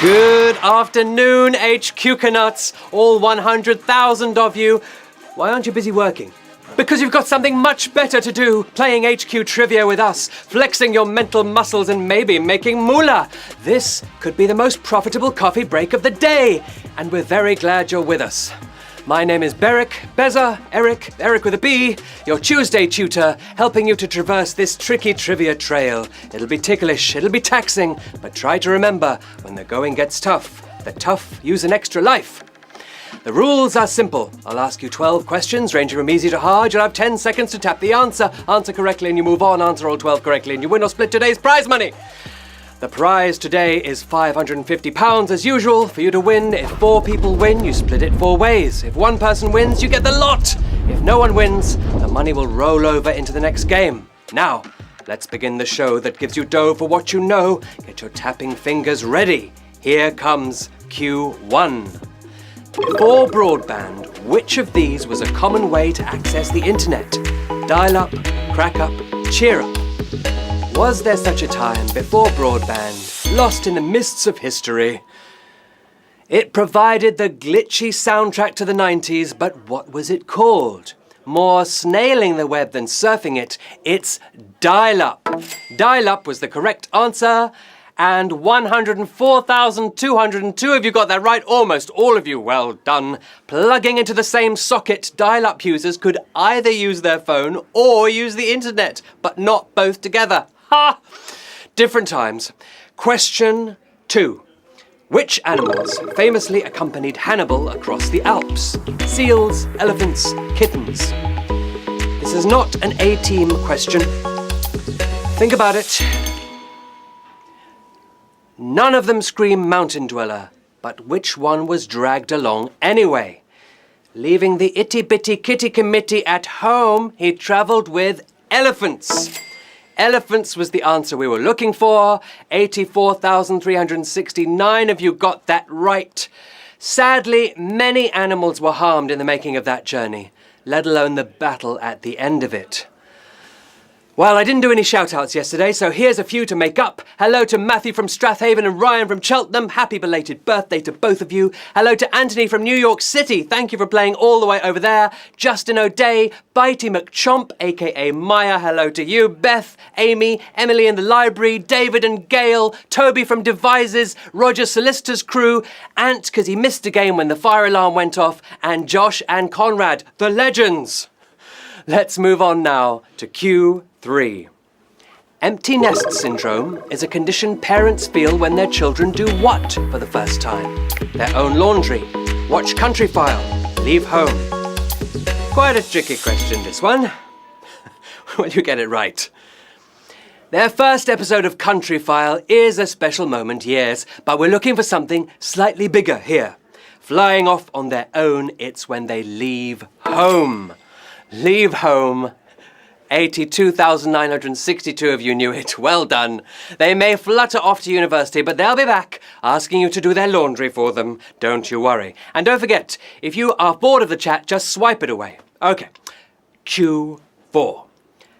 Good afternoon, HQ nuts, all 100,000 of you. Why aren't you busy working? Because you've got something much better to do, playing HQ trivia with us, flexing your mental muscles and maybe making moolah. This could be the most profitable coffee break of the day, and we're very glad you're with us. My name is Beric, Eric with a B, your Tuesday tutor, helping you to traverse this tricky trivia trail. It'll be ticklish, it'll be taxing, but try to remember, when the going gets tough, the tough use an extra life. The rules are simple. I'll ask you 12 questions, ranging from easy to hard. You'll have 10 seconds to tap the answer. Answer correctly and you move on. Answer all 12 correctly and you win or split today's prize money. The prize today is £550 as usual. For you to win, if 4 people win, you split it 4 ways. If 1 person wins, you get the lot. If no one wins, the money will roll over into the next game. Now, let's begin the show that gives you dough for what you know. Get your tapping fingers ready. Here comes Q1. Before broadband, which of these was a common way to access the internet? Dial-up, crack-up, cheer-up. Was there such a time before broadband, lost in the mists of history? It provided the glitchy soundtrack to the 90s, but what was it called? More snailing the web than surfing it. It's dial-up. Dial-up was the correct answer, and 104,202 of you got that right. Almost all of you. Well done. Plugging into the same socket, dial-up users could either use their phone or use the internet, but not both together. Ha! Different times. Question 2. Which animals famously accompanied Hannibal across the Alps? Seals, elephants, kittens. This is not an A-team question. Think about it. None of them scream mountain dweller, but which one was dragged along anyway? Leaving the itty-bitty kitty committee at home, he travelled with elephants. Elephants was the answer we were looking for. 84,369 of you got that right. Sadly, many animals were harmed in the making of that journey, let alone the battle at the end of it. Well, I didn't do any shout-outs yesterday, so here's a few to make up. Hello to Matthew from Strathaven and Ryan from Cheltenham. Happy belated birthday to both of you. Hello to Anthony from New York City. Thank you for playing all the way over there. Justin O'Day, Bitey McChomp, a.k.a. Maya. Hello to you. Beth, Amy, Emily in the library, David and Gail, Toby from Devises, Roger Solicitor's crew, Ant, because he missed a game when the fire alarm went off, and Josh and Conrad, the legends. Let's move on now to Q3. Empty nest syndrome is a condition parents feel when their children do what for the first time? Their own laundry, watch Countryfile, leave home. Quite a tricky question, this one. Well, you get it right. Their first episode of Countryfile is a special moment, yes, but we're looking for something slightly bigger here. Flying off on their own, it's when they leave home. Leave home. 82,962 of you knew it. Well done. They may flutter off to university, but they'll be back, asking you to do their laundry for them. Don't you worry. And don't forget, if you are bored of the chat, just swipe it away. Okay. Q4.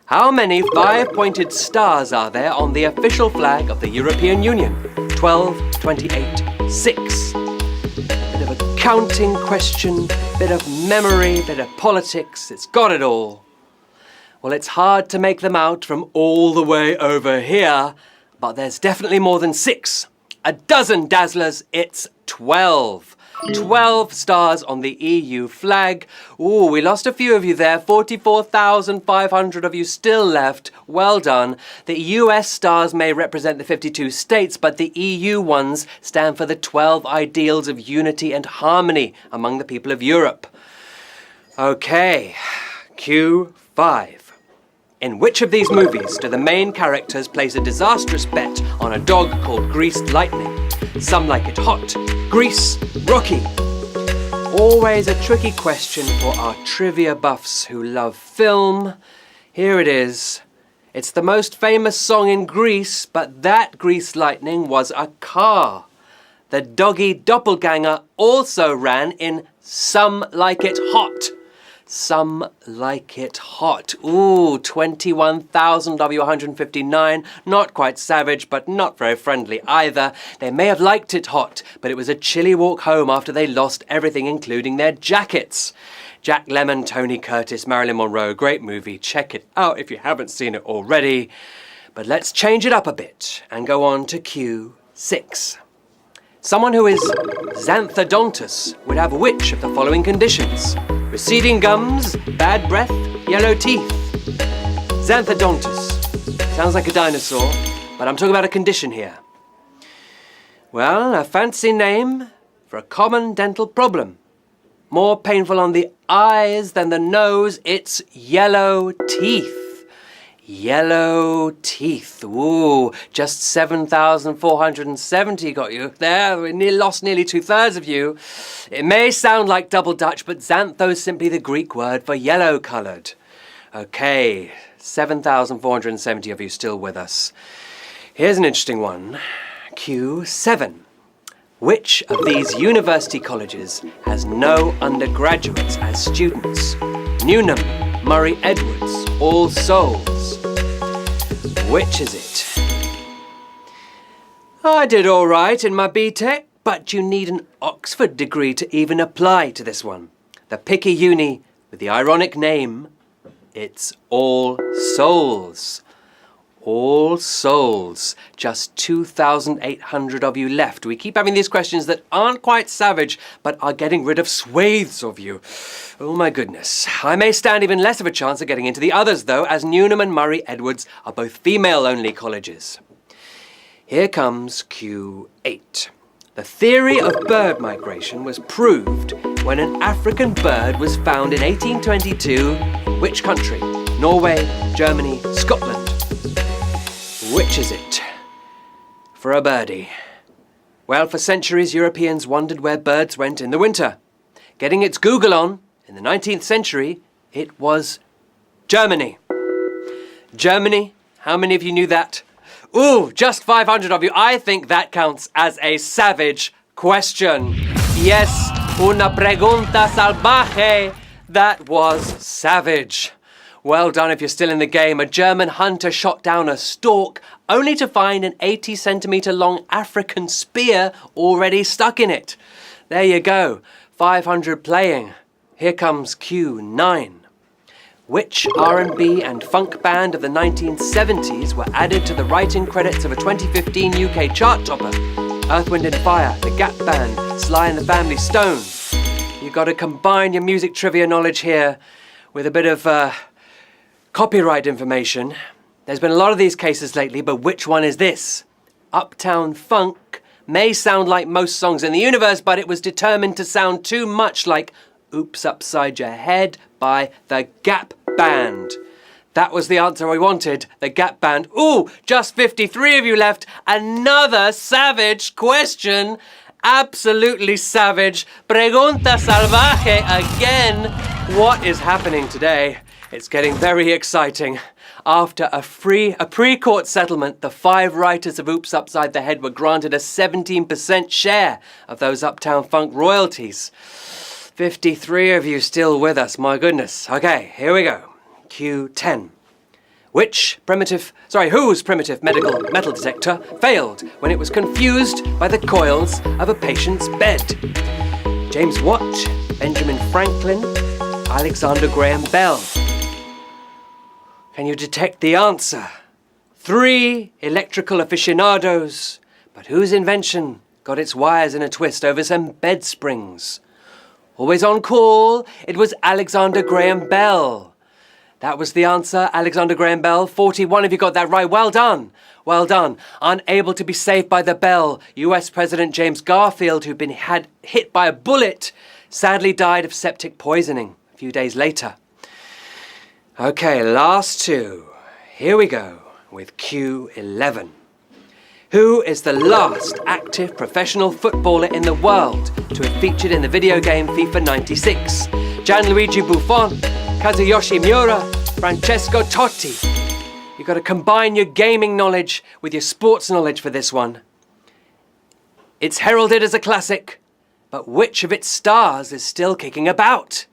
How many 5-pointed stars are there on the official flag of the European Union? 12, 28, 6. Bit of a counting question, bit of memory, bit of politics. It's got it all. Well, it's hard to make them out from all the way over here, but there's definitely more than 6. A dozen dazzlers, it's 12. 12 stars on the EU flag. Ooh, we lost a few of you there. 44,500 of you still left. Well done. The US stars may represent the 52 states, but the EU ones stand for the 12 ideals of unity and harmony among the people of Europe. Okay, Q5. In which of these movies do the main characters place a disastrous bet on a dog called Greased Lightning? Some Like It Hot, Grease, Rocky. Always a tricky question for our trivia buffs who love film. Here it is. It's the most famous song in Grease, but that Greased Lightning was a car. The doggy doppelganger also ran in Some Like It Hot. Some like it hot. Ooh, 21,000 W159. Not quite savage, but not very friendly either. They may have liked it hot, but it was a chilly walk home after they lost everything, including their jackets. Jack Lemmon, Tony Curtis, Marilyn Monroe. Great movie. Check it out if you haven't seen it already. But let's change it up a bit and go on to Q6. Someone who is xanthodontous would have which of the following conditions? Receding gums, bad breath, yellow teeth. Xanthodontous. Sounds like a dinosaur, but I'm talking about a condition here. Well, a fancy name for a common dental problem. More painful on the eyes than the nose, it's yellow teeth. Yellow teeth. Ooh, just 7,470 got you there. We lost nearly 2/3 of you. It may sound like double Dutch, but xantho's simply the Greek word for yellow-coloured. Okay, 7,470 of you still with us. Here's an interesting one. Q7. Which of these university colleges has no undergraduates as students? Newnham, Murray Edwards, All Souls. Which is it? I did all right in my BTEC, but you need an Oxford degree to even apply to this one. The picky uni with the ironic name, it's All Souls. All Souls. Just 2,800 of you left. We keep having these questions that aren't quite savage, but are getting rid of swathes of you. Oh my goodness. I may stand even less of a chance of getting into the others, though, as Newnham and Murray Edwards are both female-only colleges. Here comes Q8. The theory of bird migration was proved when an African bird was found in 1822 in which country? Norway, Germany, Scotland. Which is it? For a birdie. Well, for centuries, Europeans wondered where birds went in the winter. Getting its Google on, in the 19th century, it was Germany. Germany? How many of you knew that? Ooh, just 500 of you. I think that counts as a savage question. Yes, una pregunta salvaje. That was savage. Well done if you're still in the game. A German hunter shot down a stork only to find an 80-centimetre long African spear already stuck in it. There you go. 500 playing. Here comes Q9. Which R&B and funk band of the 1970s were added to the writing credits of a 2015 UK chart topper? Earth, Wind and Fire, The Gap Band, Sly and the Family Stone. You've got to combine your music trivia knowledge here with a bit of copyright information. There's been a lot of these cases lately, but which one is this? Uptown Funk may sound like most songs in the universe, but it was determined to sound too much like Oops Upside Your Head by The Gap Band. That was the answer we wanted, The Gap Band. Ooh, just 53 of you left. Another savage question. Absolutely savage. Pregunta salvaje again. What is happening today? It's getting very exciting. After a pre-court settlement, the 5 writers of Oops Upside the Head were granted a 17% share of those Uptown Funk royalties. 53 of you still with us, my goodness. Okay, here we go. Q10. Whose primitive metal detector failed when it was confused by the coils of a patient's bed? James Watt, Benjamin Franklin, Alexander Graham Bell. Can you detect the answer? 3 electrical aficionados, but whose invention got its wires in a twist over some bed springs? Always on call, it was Alexander Graham Bell. That was the answer, Alexander Graham Bell. 41 of you got that right. Well done. Well done. Unable to be saved by the bell, US President James Garfield, who'd been hit by a bullet, sadly died of septic poisoning a few days later. Okay, last 2. Here we go with Q11. Who is the last active professional footballer in the world to have featured in the video game FIFA 96? Gianluigi Buffon, Kazuyoshi Miura, Francesco Totti. You've got to combine your gaming knowledge with your sports knowledge for this one. It's heralded as a classic, but which of its stars is still kicking about?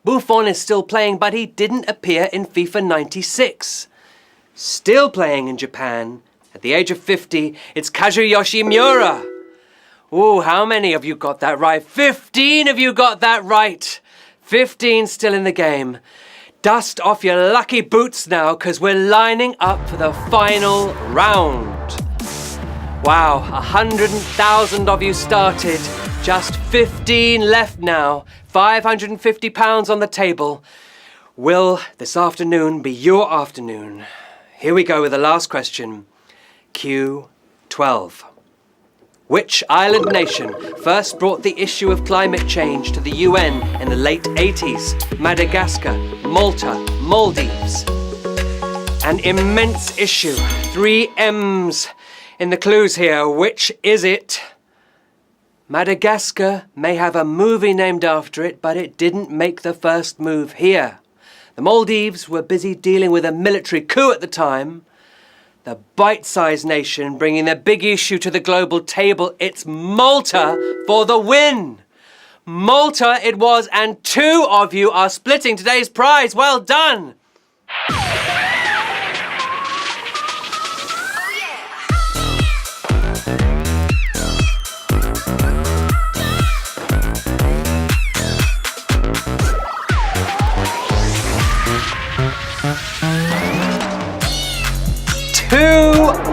Buffon is still playing, but he didn't appear in FIFA 96. Still playing in Japan, at the age of 50, it's Kazuyoshi Miura. Ooh, how many of you got that right? 15 of you got that right. 15 still in the game. Dust off your lucky boots now, because we're lining up for the final round. Wow, 100,000 of you started. Just 15 left now. £550 on the table. Will this afternoon be your afternoon? Here we go with the last question. Q12. Which island nation first brought the issue of climate change to the UN in the late 80s? Madagascar, Malta, Maldives. An immense issue. 3 M's in the clues here. Which is it? Madagascar may have a movie named after it, but it didn't make the first move here. The Maldives were busy dealing with a military coup at the time. The bite-sized nation bringing their big issue to the global table. It's Malta for the win. Malta it was, and 2 of you are splitting today's prize. Well done.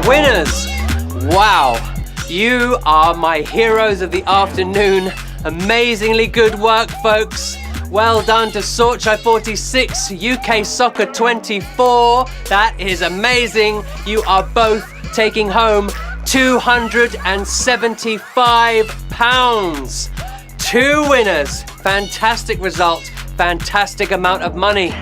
Winners! Wow, you are my heroes of the afternoon. Amazingly good work, folks. Well done to Sorchai 46, UK Soccer 24. That is amazing. You are both taking home £275. 2 winners. Fantastic result. Fantastic amount of money.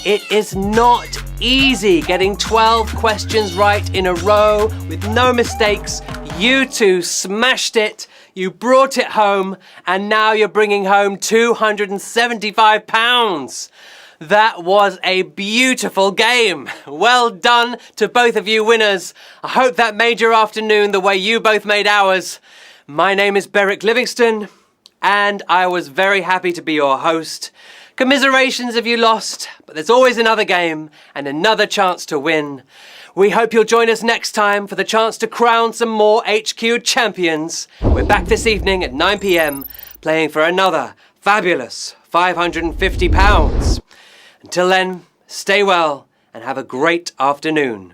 It is not easy getting 12 questions right in a row with no mistakes. You 2 smashed it. You brought it home, and now you're bringing home £275. That was a beautiful game. Well done to both of you winners. I hope that made your afternoon the way you both made ours. My name is Beric Livingstone, and I was very happy to be your host. Commiserations if you lost, but there's always another game and another chance to win. We hope you'll join us next time for the chance to crown some more HQ champions. We're back this evening at 9 p.m. playing for another fabulous £550. Until then, stay well and have a great afternoon.